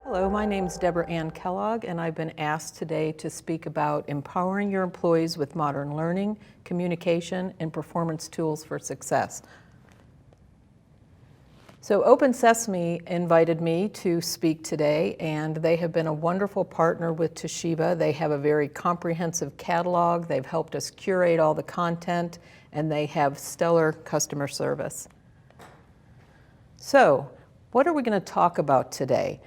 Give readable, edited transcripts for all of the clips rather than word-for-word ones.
Hello, my name is Debra Kellogg, and I've been asked today to speak about empowering your employees with modern learning, communication, and performance tools for success. So Open Sesame invited me to speak today, and they have been a wonderful partner with Toshiba. They have a very comprehensive catalog. They've helped us curate all the content, and they have stellar customer service. So, what are we going to talk about today?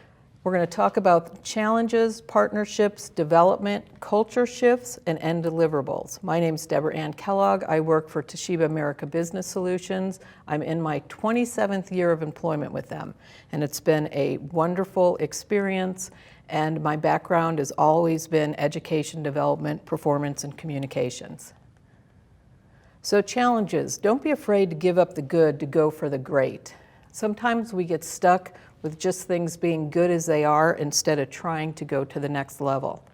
We're going to talk about challenges, partnerships, development, culture shifts, and end deliverables. My name is Debra Kellogg. I work for Toshiba America Business Solutions. I'm in my 27th year of employment with them, and it's been a wonderful experience, and my background has always been education, development, performance, and communications. So challenges, don't be afraid to give up the good to go for the great. Sometimes we get stuck with just things being good as they are instead of trying to go to the next level.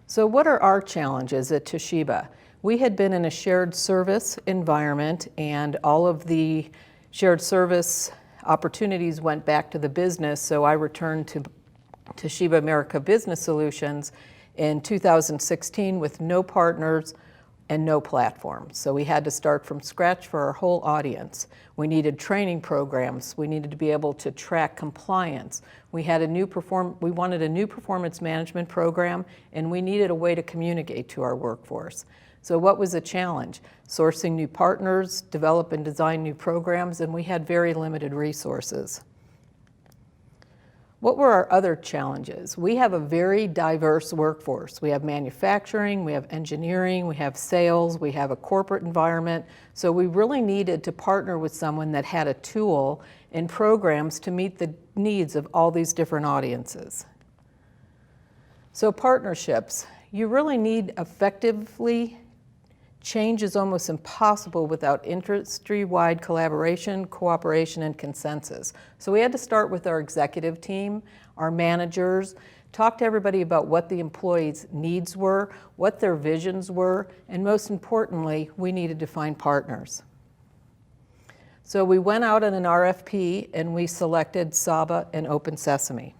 So what are our challenges at Toshiba? We had been in a shared service environment, and all of the shared service opportunities went back to the business, so I returned to Toshiba America Business Solutions in 2016 with no partners and no platform. So we had to start from scratch for our whole audience. We needed training programs. We needed to be able to track compliance. We wanted a new performance management program, and we needed a way to communicate to our workforce. So what was the challenge? Sourcing new partners, develop and design new programs, and we had very limited resources. What were our other challenges? We have a very diverse workforce. We have manufacturing, we have engineering, we have sales, we have a corporate environment. So we really needed to partner with someone that had a tool and programs to meet the needs of all these different audiences. So partnerships, you really need effectively. Change is almost impossible without industry-wide collaboration, cooperation, and consensus. So we had to start with our executive team, our managers, talk to everybody about what the employees' needs were, what their visions were, and most importantly, we needed to find partners. So we went out on an RFP and we selected Saba and Open Sesame.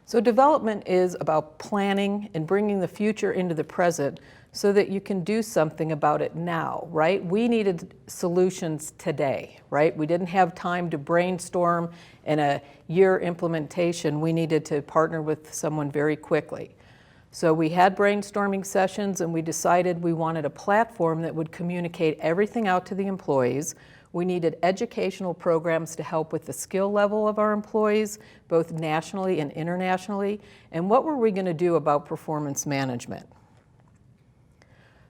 So development is about planning and bringing the future into the present so that you can do something about it now, right? We needed solutions today, right? We didn't have time to brainstorm in a year implementation. We needed to partner with someone very quickly. So we had brainstorming sessions, and we decided we wanted a platform that would communicate everything out to the employees. We needed educational programs to help with the skill level of our employees, both nationally and internationally. And what were we going to do about performance management?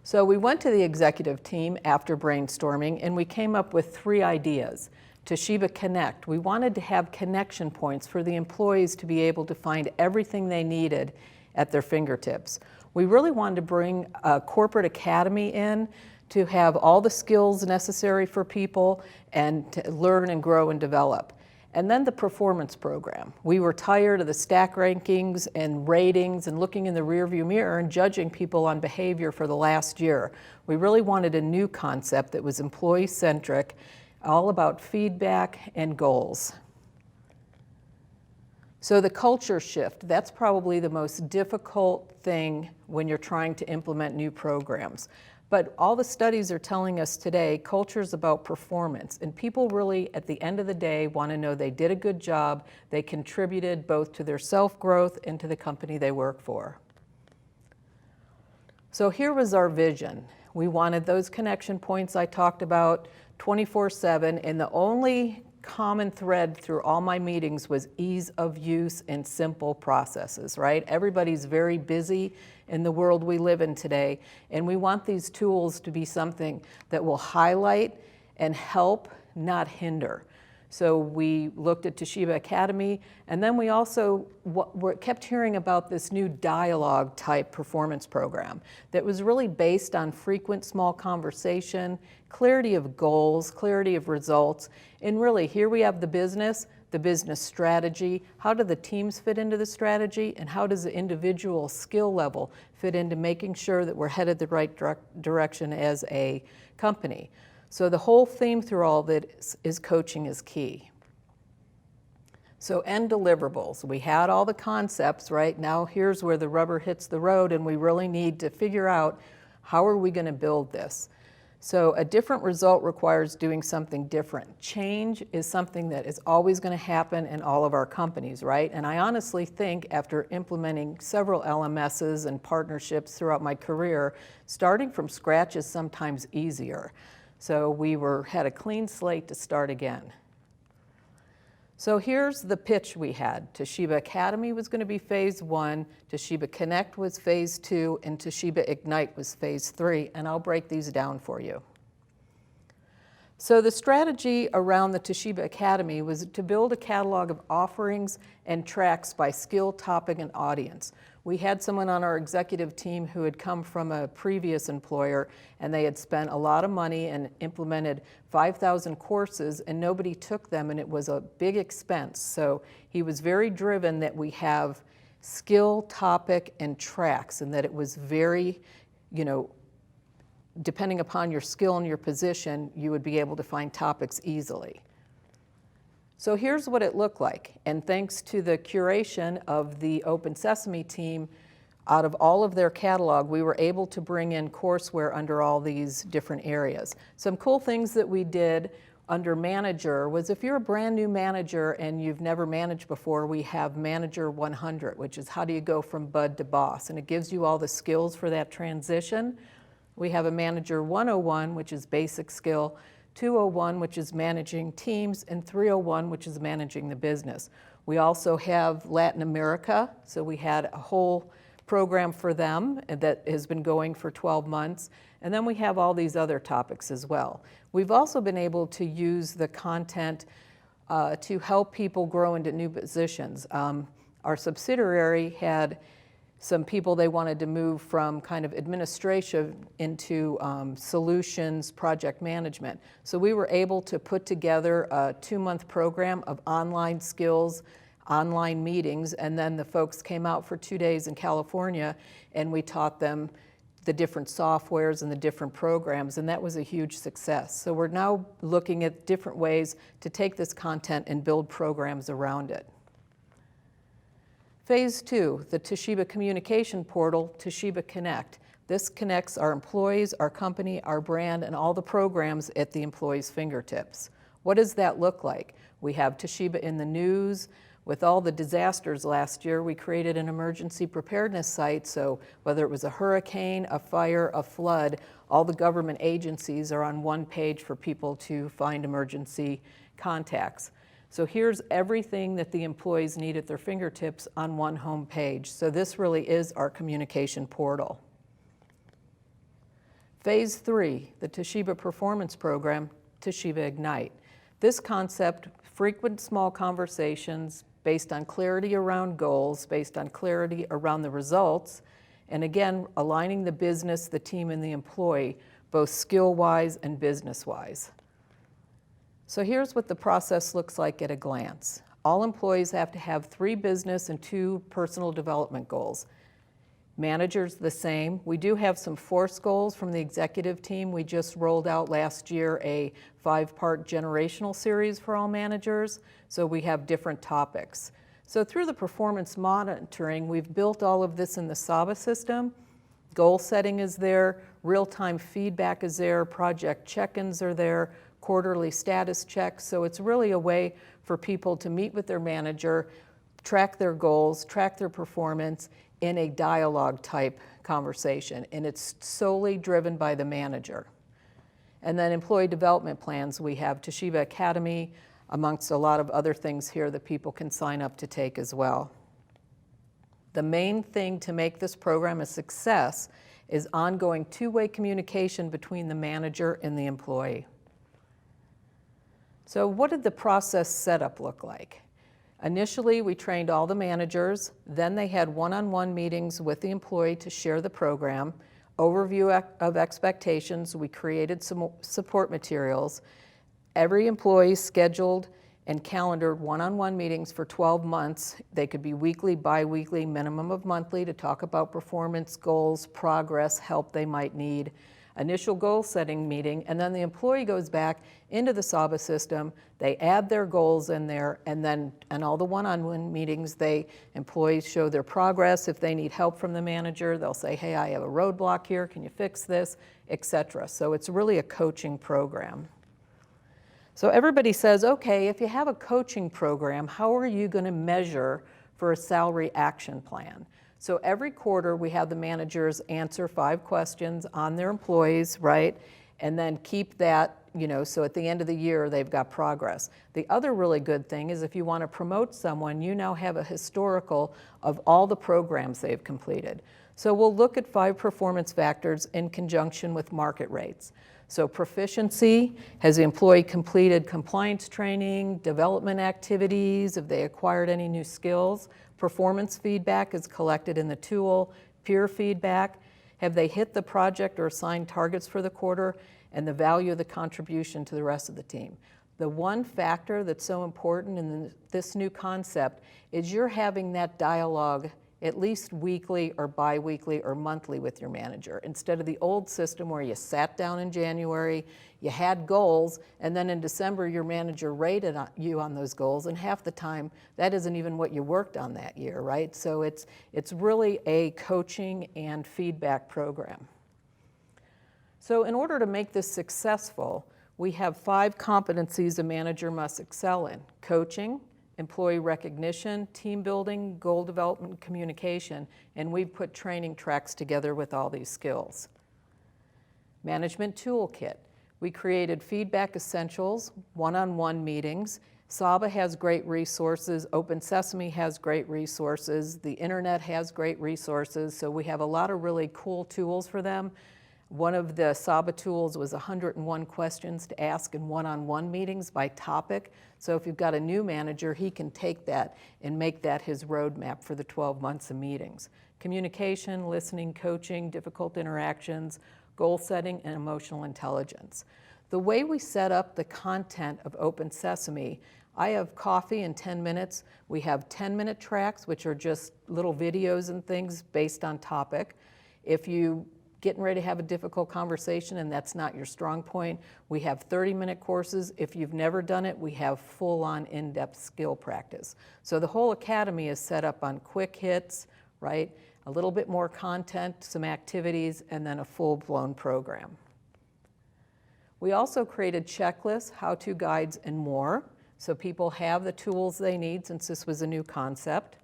So we went to the executive team after brainstorming, and we came up with 3 ideas. Toshiba Connect. We wanted to have connection points for the employees to be able to find everything they needed at their fingertips. We really wanted to bring a corporate academy in to have all the skills necessary for people and to learn and grow and develop. And then the performance program. We were tired of the stack rankings and ratings and looking in the rearview mirror and judging people on behavior for the last year. We really wanted a new concept that was employee-centric, all about feedback and goals. So the culture shift, that's probably the most difficult thing when you're trying to implement new programs. But all the studies are telling us today, culture is about performance. And people really, at the end of the day, want to know they did a good job, they contributed both to their self-growth and to the company they work for. So here was our vision. We wanted those connection points I talked about 24/7, and the only common thread through all my meetings was ease of use and simple processes, right? Everybody's very busy in the world we live in today, and we want these tools to be something that will highlight and help, not hinder. So we looked at Toshiba Academy, and then we also kept hearing about this new dialogue type performance program that was really based on frequent small conversation, clarity of goals, clarity of results, and really here we have the business strategy, how do the teams fit into the strategy, and how does the individual skill level fit into making sure that we're headed the right direction as a company. So the whole theme through all of it is coaching is key. So end deliverables. We had all the concepts, right? Now here's where the rubber hits the road, and we really need to figure out how are we going to build this. So a different result requires doing something different. Change is something that is always going to happen in all of our companies, right? And I honestly think after implementing several LMSs and partnerships throughout my career, starting from scratch is sometimes easier. So we had a clean slate to start again. So here's the pitch we had. Toshiba Academy was going to be phase 1, Toshiba Connect was phase 2, and Toshiba Ignite was phase 3, and I'll break these down for you. So the strategy around the Toshiba Academy was to build a catalog of offerings and tracks by skill, topic, and audience. We had someone on our executive team who had come from a previous employer, and they had spent a lot of money and implemented 5,000 courses, and nobody took them, and it was a big expense. So he was very driven that we have skill, topic, and tracks, and that it was very, depending upon your skill and your position, you would be able to find topics easily. So here's what it looked like, and thanks to the curation of the Open Sesame team, out of all of their catalog, we were able to bring in Courseware under all these different areas. Some cool things that we did under manager was if you're a brand new manager and you've never managed before, we have Manager 100, which is how do you go from bud to boss, and it gives you all the skills for that transition. We have a Manager 101, which is basic skill, 201, which is managing teams, and 301, which is managing the business. We also have Latin America, so we had a whole program for them that has been going for 12 months, and then we have all these other topics as well. We've also been able to use the content to help people grow into new positions. Our subsidiary had some people they wanted to move from kind of administration into solutions, project management. So we were able to put together a 2-month program of online skills, online meetings, and then the folks came out for 2 days in California, and we taught them the different softwares and the different programs, and that was a huge success. So we're now looking at different ways to take this content and build programs around it. Phase 2, the Toshiba Communication Portal, Toshiba Connect. This connects our employees, our company, our brand, and all the programs at the employee's fingertips. What does that look like? We have Toshiba in the news. With all the disasters last year, we created an emergency preparedness site, so whether it was a hurricane, a fire, a flood, all the government agencies are on one page for people to find emergency contacts. So here's everything that the employees need at their fingertips on one home page. So this really is our communication portal. Phase 3, the Toshiba Performance Program, Toshiba Ignite. This concept, frequent small conversations based on clarity around goals, based on clarity around the results, and again, aligning the business, the team, and the employee, both skill-wise and business-wise. So here's what the process looks like at a glance. All employees have to have 3 business and 2 personal development goals. Managers the same. We do have some force goals from the executive team. We just rolled out last year a 5-part generational series for all managers, so we have different topics. So through the performance monitoring, we've built all of this in the SABA system. Goal setting is there, real-time feedback is there, project check-ins are there, quarterly status checks. So it's really a way for people to meet with their manager, track their goals, track their performance in a dialogue type conversation. And it's solely driven by the manager. And then employee development plans, we have Toshiba Academy, amongst a lot of other things here that people can sign up to take as well. The main thing to make this program a success is ongoing 2-way communication between the manager and the employee. So what did the process setup look like? Initially, we trained all the managers, then they had one-on-one meetings with the employee to share the program, overview of expectations, we created some support materials. Every employee scheduled and calendared one-on-one meetings for 12 months. They could be weekly, bi-weekly, minimum of monthly to talk about performance, goals, progress, help they might need. initial goal setting meeting, and then the employee goes back into the SABA system, they add their goals in there, and then in all the one-on-one meetings, employees show their progress. If they need help from the manager, they'll say, hey, I have a roadblock here, can you fix this, etc. So it's really a coaching program. So everybody says, okay, if you have a coaching program, how are you going to measure for a salary action plan? So every quarter we have the managers answer 5 questions on their employees, right? And then keep that, so at the end of the year they've got progress. The other really good thing is if you want to promote someone, you now have a historical of all the programs they've completed. So we'll look at 5 performance factors in conjunction with market rates. So proficiency, has the employee completed compliance training, development activities, have they acquired any new skills? Performance feedback is collected in the tool. Peer feedback, have they hit the project or assigned targets for the quarter? And the value of the contribution to the rest of the team. The one factor that's so important in this new concept is you're having that dialogue at least weekly or bi-weekly or monthly with your manager, instead of the old system where you sat down in January, you had goals, and then in December your manager rated you on those goals, and half the time that isn't even what you worked on that year, right? So it's really a coaching and feedback program. So in order to make this successful, we have 5 competencies a manager must excel in: coaching, employee recognition, team building, goal development, communication, and we've put training tracks together with all these skills. Management toolkit. We created feedback essentials, one-on-one meetings. SABA has great resources, Open Sesame has great resources, the internet has great resources, so we have a lot of really cool tools for them. One of the SABA tools was 101 questions to ask in one-on-one meetings by topic. So if you've got a new manager, he can take that and make that his roadmap for the 12 months of meetings. Communication, listening, coaching, difficult interactions, goal setting, and emotional intelligence. The way we set up the content of Open Sesame, I have coffee in 10 minutes. We have 10-minute tracks, which are just little videos and things based on topic. If you getting ready to have a difficult conversation and that's not your strong point, we have 30-minute courses. If you've never done it, we have full-on in-depth skill practice. So the whole academy is set up on quick hits, right? A little bit more content, some activities, and then a full-blown program. We also created checklists, how-to guides, and more, so people have the tools they need since this was a new concept.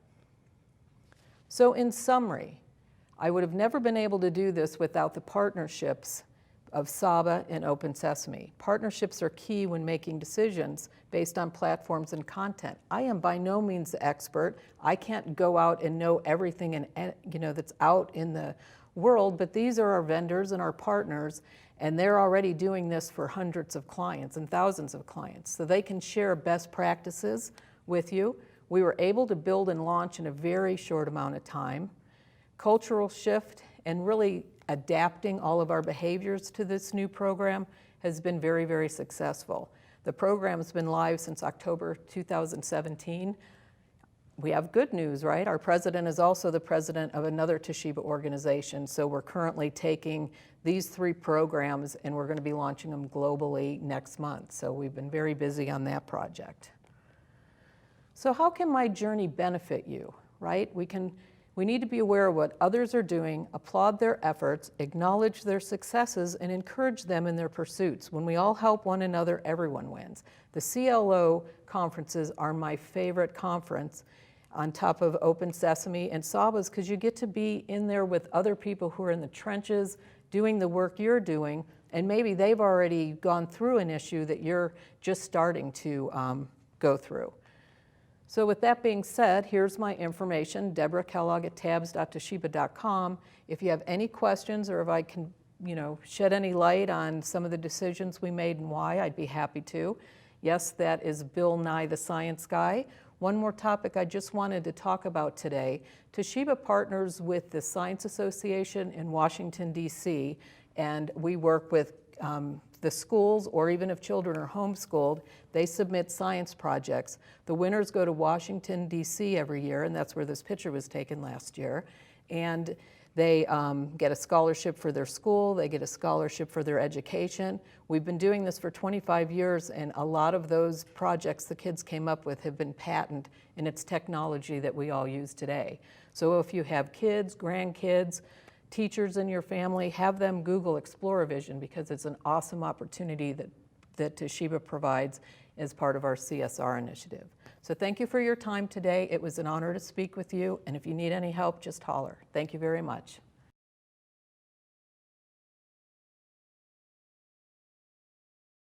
So in summary, I would have never been able to do this without the partnerships of SABA and Open Sesame. Partnerships are key when making decisions based on platforms and content. I am by no means the expert. I can't go out and know everything that's out in the world, but these are our vendors and our partners, and they're already doing this for hundreds of clients and thousands of clients. So they can share best practices with you. We were able to build and launch in a very short amount of time. Cultural shift and really adapting all of our behaviors to this new program has been very, very successful. The program's been live since October 2017. We have good news, right? Our president is also the president of another Toshiba organization, so we're currently taking these 3 programs and we're going to be launching them globally next month. So we've been very busy on that project. So how can my journey benefit you, right? We need to be aware of what others are doing, applaud their efforts, acknowledge their successes, and encourage them in their pursuits. When we all help one another, everyone wins. The CLO conferences are my favorite conference on top of Open Sesame and SABA's, because you get to be in there with other people who are in the trenches doing the work you're doing, and maybe they've already gone through an issue that you're just starting to go through. So with that being said, here's my information, Debra Kellogg at tabs.toshiba.com. If you have any questions or if I can shed any light on some of the decisions we made and why, I'd be happy to. Yes, that is Bill Nye the Science Guy. One more topic I just wanted to talk about today. Toshiba partners with the Science Association in Washington, D.C., and we work with the schools, or even if children are homeschooled, they submit science projects. The winners go to Washington, D.C. every year, and that's where this picture was taken last year. And They get a scholarship for their school, they get a scholarship for their education. We've been doing this for 25 years, and a lot of those projects the kids came up with have been patented, and it's technology that we all use today. So if you have kids, grandkids, teachers in your family, have them Google Exploravision, because it's an awesome opportunity that Toshiba provides as part of our CSR initiative. So thank you for your time today. It was an honor to speak with you, and if you need any help, just holler. Thank you very much.